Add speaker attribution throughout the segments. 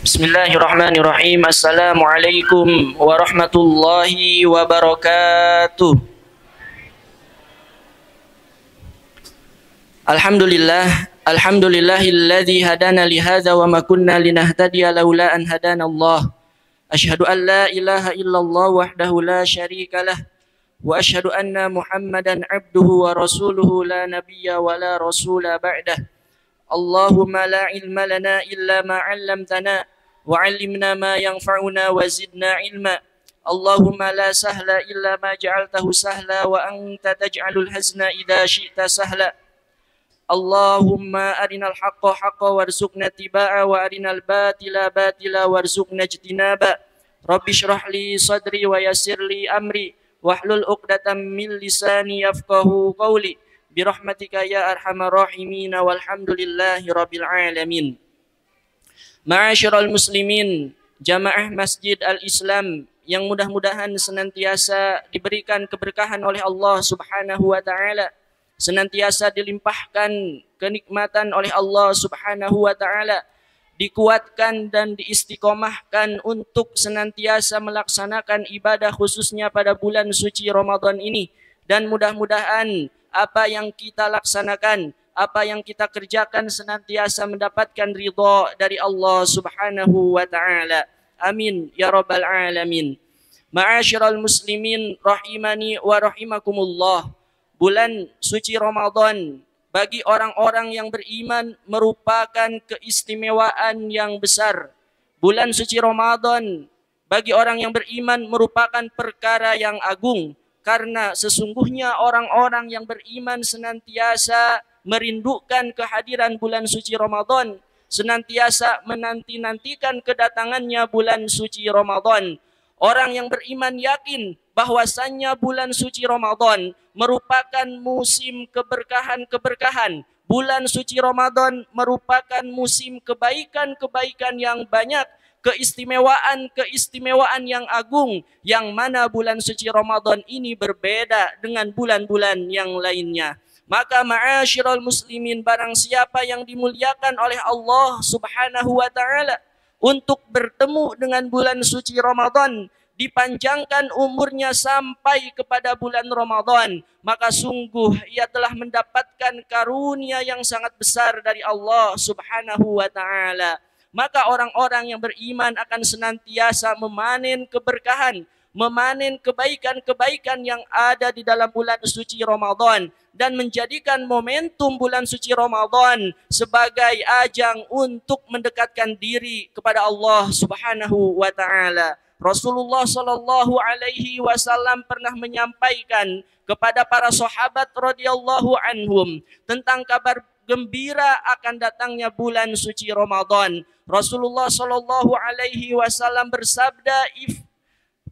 Speaker 1: Bismillahirrahmanirrahim. Assalamualaikum warahmatullahi wabarakatuh. Alhamdulillahilladzi hadana li hadza wa ma kunna linahtadiya laula an hadanallah. Asyhadu an la ilaha illallah wahdahu la syarika lah wa asyhadu anna Muhammadan abduhu wa rasuluhu la nabiyya wa la rasula ba'dah. Allahumma la ilma lana illa ma 'allamtana wa 'allimna ma yanfa'una wa zidna ilma. Allahumma la sahla illa ma ja'altahu sahla wa anta taj'alul hazna idza syi'ta sahla. Allahumma arinal haqqa haqqa warzuqna tibaa wa arinal batila batila warzuqna ijtinaba. Rabbi shrah li sadri wa yassir li amri wahlul 'uqdatam min lisani yafqahu qawli birahmatika ya arhamar rahimin walhamdulillahi rabbil alamin. Ma'asyiral muslimin, jamaah Masjid Al-Islam yang mudah-mudahan senantiasa diberikan keberkahan oleh Allah Subhanahu wa taala, senantiasa dilimpahkan kenikmatan oleh Allah Subhanahu wa taala, dikuatkan dan diistiqomahkan untuk senantiasa melaksanakan ibadah khususnya pada bulan suci Ramadan ini, dan mudah-mudahan apa yang kita laksanakan, apa yang kita kerjakan senantiasa mendapatkan ridha dari Allah Subhanahu wa taala. Amin ya rabbal alamin. Ma'asyiral muslimin rahimani wa rahimakumullah. Bulan suci Ramadan bagi orang-orang yang beriman merupakan keistimewaan yang besar. Bulan suci Ramadan bagi orang yang beriman merupakan perkara yang agung, karena sesungguhnya orang-orang yang beriman senantiasa merindukan kehadiran bulan suci Ramadan, senantiasa menanti-nantikan kedatangannya bulan suci Ramadan. Orang yang beriman yakin bahwasannya bulan suci Ramadan merupakan musim keberkahan-keberkahan. Bulan suci Ramadan merupakan musim kebaikan-kebaikan yang banyak, keistimewaan-keistimewaan yang agung, yang mana bulan suci Ramadan ini berbeda dengan bulan-bulan yang lainnya. Maka ma'asyiral muslimin, barang siapa yang dimuliakan oleh Allah Subhanahu wa taala untuk bertemu dengan bulan suci Ramadan, dipanjangkan umurnya sampai kepada bulan Ramadan, maka sungguh ia telah mendapatkan karunia yang sangat besar dari Allah Subhanahu wa taala. Maka orang-orang yang beriman akan senantiasa memanen keberkahan, memanen kebaikan-kebaikan yang ada di dalam bulan suci Ramadan, dan menjadikan momentum bulan suci Ramadan sebagai ajang untuk mendekatkan diri kepada Allah Subhanahu wa taala. Rasulullah sallallahu alaihi wasallam pernah menyampaikan kepada para sahabat radhiyallahu anhum tentang kabar gembira akan datangnya bulan suci Ramadan. Rasulullah sallallahu alaihi wasallam bersabda,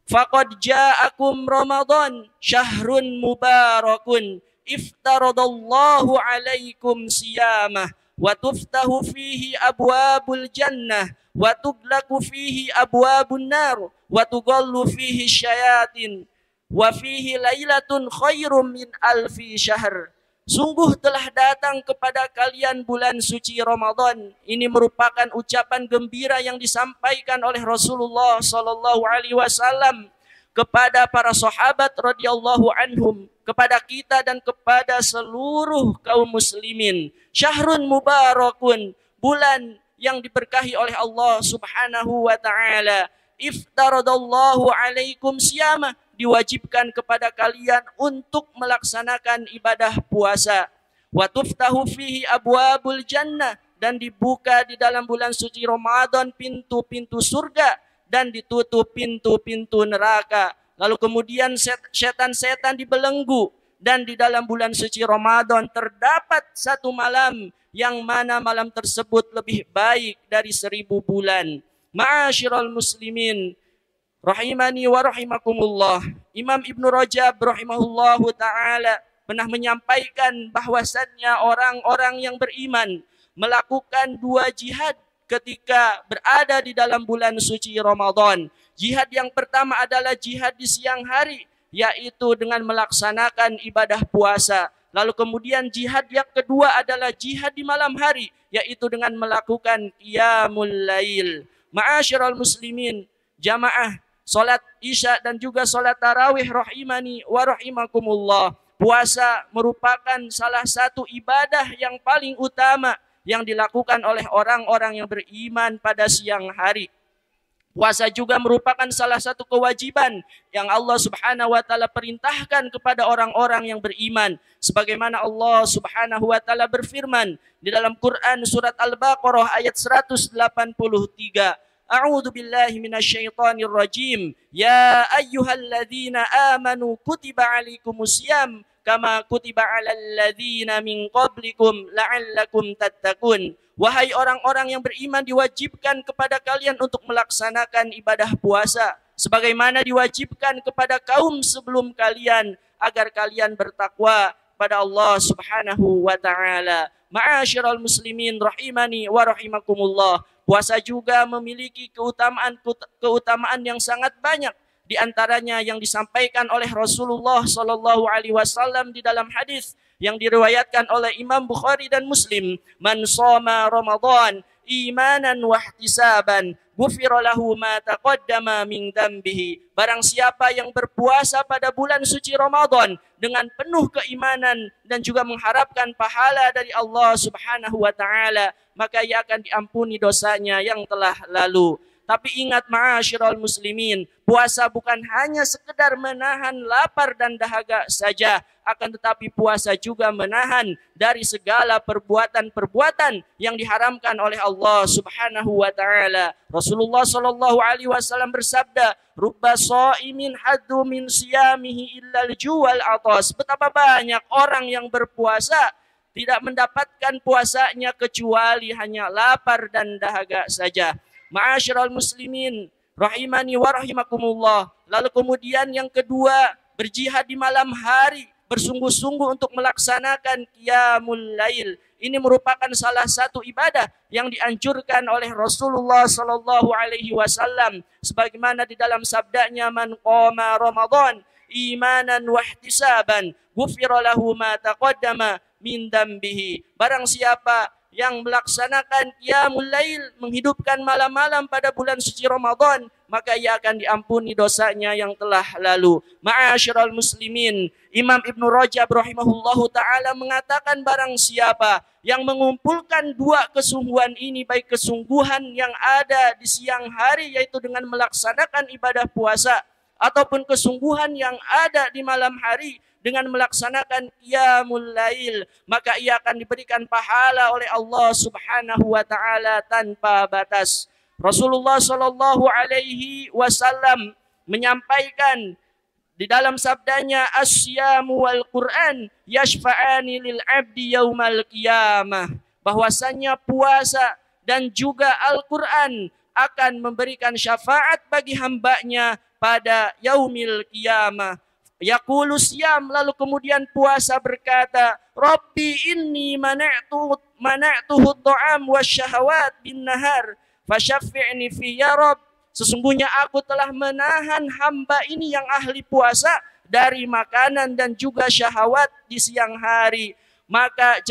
Speaker 1: faqad ja'akum Ramadan syahrun mubarakun iftaradallahu alaikum siyamah wa tuftahu fihi abwabul jannah wa tuglaku fihi abwabun nar wa tugallu fihi syayatin wa fihi lailatun khairum min alfi syahr. Sungguh telah datang kepada kalian bulan suci Ramadan. Ini merupakan ucapan gembira yang disampaikan oleh Rasulullah sallallahu alaihi wasallam kepada para sahabat radhiyallahu anhum, kepada kita dan kepada seluruh kaum muslimin. Syahrun mubarakun, bulan yang diberkahi oleh Allah Subhanahu wa taala. Iftaradallahu alaikum siyamah, diwajibkan kepada kalian untuk melaksanakan ibadah puasa. Wa tuftahu fihi abwabul jannah, dan dibuka di dalam bulan suci Ramadan pintu-pintu surga dan ditutup pintu-pintu neraka. Lalu kemudian setan-setan dibelenggu, dan di dalam bulan suci Ramadan terdapat satu malam yang mana malam tersebut lebih baik dari 1000 bulan. Ma'asyiral muslimin rahimani wa rahimakumullah. Imam Ibnu Rajab rahimahullahu taala pernah menyampaikan bahwasannya orang-orang yang beriman melakukan 2 jihad ketika berada di dalam bulan suci Ramadan. Jihad yang pertama adalah jihad di siang hari, yaitu dengan melaksanakan ibadah puasa. Lalu kemudian jihad yang kedua adalah jihad di malam hari, yaitu dengan melakukan qiyamul lail. Ma'asyiral muslimin, jamaah salat Isya dan juga salat tarawih rahimani wa rahimakumullah. Puasa merupakan salah satu ibadah yang paling utama yang dilakukan oleh orang-orang yang beriman pada siang hari. Puasa juga merupakan salah satu kewajiban yang Allah Subhanahu wa taala perintahkan kepada orang-orang yang beriman. Sebagaimana Allah Subhanahu wa taala berfirman di dalam Quran surat Al-Baqarah ayat 183. A'udzu billahi minasyaitonir rajim. Ya ayyuhalladzina amanu kutiba alaikumusiyam kama kutiba alal ladzina min qablikum la'allakum tattaqun. Wahai orang-orang yang beriman, diwajibkan kepada kalian untuk melaksanakan ibadah puasa sebagaimana diwajibkan kepada kaum sebelum kalian agar kalian bertakwa pada Allah Subhanahu wa taala. Ma'asyiral muslimin rahimani wa rahimakumullah. Puasa juga memiliki keutamaan yang sangat banyak. Di antaranya yang disampaikan oleh Rasulullah sallallahu alaihi wasallam di dalam hadis yang diriwayatkan oleh Imam Bukhari dan Muslim, man shoma Ramadan imanan wa ihtisaban ghufira lahu ma taqaddama min dambihi. Barang siapa yang berpuasa pada bulan suci Ramadan dengan penuh keimanan dan juga mengharapkan pahala dari Allah Subhanahu wa taala, maka ia akan diampuni dosanya yang telah lalu. Tapi ingat ma'asyiral muslimin, puasa bukan hanya sekedar menahan lapar dan dahaga saja, akan tetapi puasa juga menahan dari segala perbuatan-perbuatan yang diharamkan oleh Allah Subhanahu wa taala. Rasulullah sallallahu alaihi wasallam bersabda, "Rubba shaimin haddu min siyamihi illa al-ju' wal atas." Betapa banyak orang yang berpuasa tidak mendapatkan puasanya kecuali hanya lapar dan dahaga saja. Ma'asyiral muslimin rahimani wa rahimakumullah. Lalu kemudian yang kedua, berjihad di malam hari, bersungguh-sungguh untuk melaksanakan qiyamul lail. Ini merupakan salah satu ibadah yang dianjurkan oleh Rasulullah sallallahu alaihi wasallam sebagaimana di dalam sabdanya, man qama Ramadan imanan wa ihtisaban ghufira lahu ma taqaddama min dambihi. Barang siapa yang melaksanakan qiyamul lail, menghidupkan malam-malam pada bulan suci Ramadan, maka ia akan diampuni dosanya yang telah lalu. Ma'asyiral muslimin, Imam Ibnu Rajab rahimahullahu taala mengatakan barang siapa yang mengumpulkan dua kesungguhan ini, baik kesungguhan yang ada di siang hari yaitu dengan melaksanakan ibadah puasa ataupun kesungguhan yang ada di malam hari dengan melaksanakan qiyamul lail, maka ia akan diberikan pahala oleh Allah Subhanahu wa taala tanpa batas. Rasulullah sallallahu alaihi wasallam menyampaikan di dalam sabdanya, asyamu wal Qur'an yashfa'ani lil 'abdi yaumal qiyamah, bahwasanya puasa dan juga Al-Qur'an akan memberikan syafaat bagi hambanya pada yaumil qiyamah. Yaqulu siyam, lalu kemudian puasa berkata, Rabbi inni mana'tuhu ta'am wasyahawat bin nahar fasyaffi'ni fi ya Rabb. Sesungguhnya aku telah menahan hamba ini yang ahli puasa dari makanan dan juga syahwat di siang hari. Maka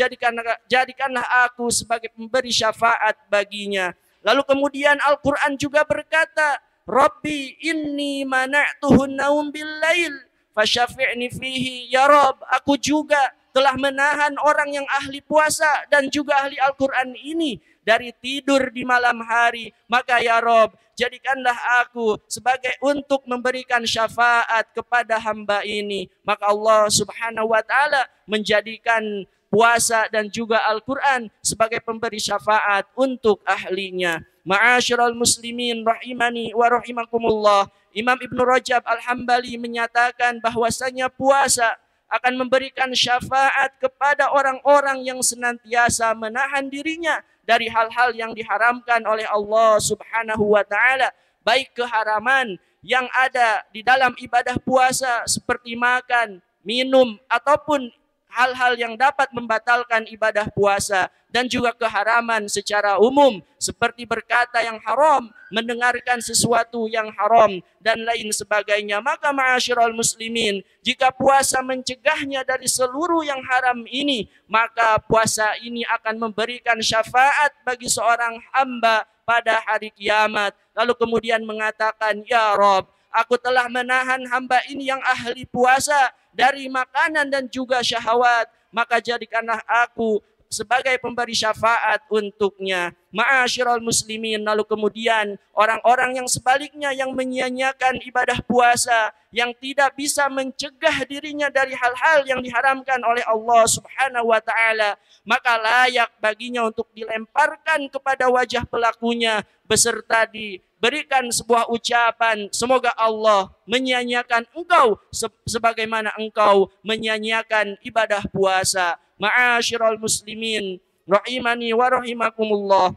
Speaker 1: jadikanlah aku sebagai pemberi syafaat baginya. Lalu kemudian Al-Quran juga berkata, Rabbi inni mana'tuhu naum bil lail fasyafi'ni fihi ya Rabb. Aku juga telah menahan orang yang ahli puasa dan juga ahli Al-Quran ini dari tidur di malam hari. Maka ya Rabb, jadikanlah aku sebagai untuk memberikan syafaat kepada hamba ini. Maka Allah Subhanahu wa taala menjadikan puasa dan juga Al-Quran sebagai pemberi syafaat untuk ahlinya. Ma'asyiral muslimin rahimani wa rahimakumullah. Imam Ibnu Rajab Al-Hambali menyatakan bahwasanya puasa akan memberikan syafaat kepada orang-orang yang senantiasa menahan dirinya dari hal-hal yang diharamkan oleh Allah Subhanahu wa taala, baik keharaman yang ada di dalam ibadah puasa seperti makan, minum ataupun hal-hal yang dapat membatalkan ibadah puasa, dan juga keharaman secara umum seperti berkata yang haram, mendengarkan sesuatu yang haram dan lain sebagainya. Maka ma'asyiral muslimin, jika puasa mencegahnya dari seluruh yang haram ini, maka puasa ini akan memberikan syafaat bagi seorang hamba pada hari kiamat. Lalu kemudian mengatakan, ya Rob, aku telah menahan hamba ini yang ahli puasa dari makanan dan juga syahwat, maka jadikanlah aku sebagai pemberi syafaat untuknya. Ma'asyiral muslimin, lalu kemudian orang-orang yang sebaliknya yang menyia-nyiakan ibadah puasa, yang tidak bisa mencegah dirinya dari hal-hal yang diharamkan oleh Allah Subhanahu wa taala, maka layak baginya untuk dilemparkan kepada wajah pelakunya beserta diberikan sebuah ucapan, semoga Allah menyia-nyiakan engkau sebagaimana engkau menyia-nyiakan ibadah puasa. Ma'asyiral muslimin rahimani wa rahimakumullah.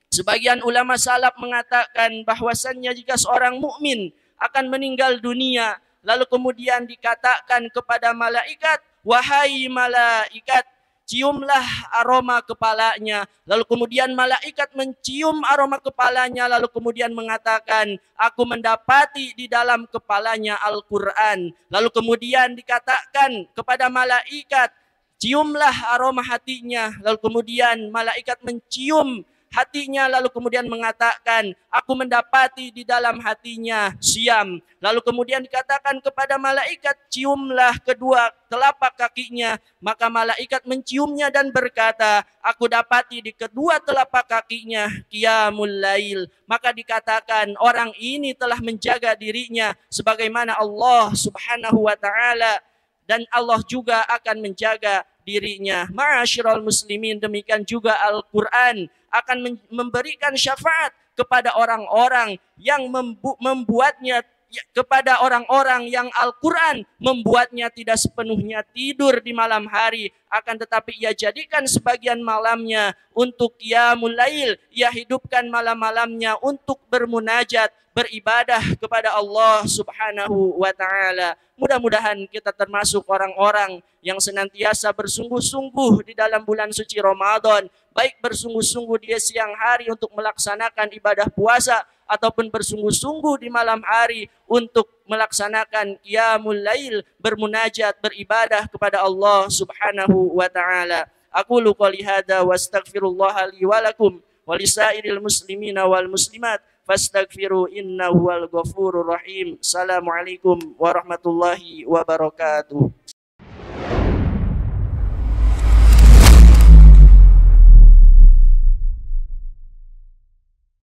Speaker 1: Sebagian ulama salaf mengatakan bahwasannya jika seorang mukmin akan meninggal dunia, lalu kemudian dikatakan kepada malaikat, wahai malaikat, ciumlah aroma kepalanya. Lalu kemudian malaikat mencium aroma kepalanya, lalu kemudian mengatakan, aku mendapati di dalam kepalanya Al-Quran. Lalu kemudian dikatakan kepada malaikat, ciumlah aroma hatinya. Lalu kemudian malaikat mencium hatinya, lalu kemudian mengatakan, aku mendapati di dalam hatinya siam. Lalu kemudian dikatakan kepada malaikat, ciumlah kedua telapak kakinya. Maka malaikat menciumnya dan berkata, aku dapati di kedua telapak kakinya qiyamul lail. Maka dikatakan, orang ini telah menjaga dirinya sebagaimana Allah Subhanahu wa taala, dan Allah juga akan menjaga dirinya. Ma'asyiral muslimin, demikian juga Al-Quran akan memberikan syafaat kepada orang-orang yang membuatnya, kepada orang-orang yang Al-Quran membuatnya tidak sepenuhnya tidur di malam hari, akan tetapi ia jadikan sebagian malamnya untuk qiyamul lail, ia hidupkan malam-malamnya untuk bermunajat, beribadah kepada Allah Subhanahu wa taala. Mudah-mudahan kita termasuk orang-orang yang senantiasa bersungguh-sungguh di dalam bulan suci Ramadan, baik bersungguh-sungguh di siang hari untuk melaksanakan ibadah puasa ataupun bersungguh-sungguh di malam hari untuk melaksanakan qiyamul lail, bermunajat, beribadah kepada Allah Subhanahu wa taala. Aqulu qouli hadza wa astaghfirullah li wa lakum wa lisairil muslimina wal muslimat fastaghfiru innahu wal ghafurur rahim. Assalamualaikum warahmatullahi wabarakatuh.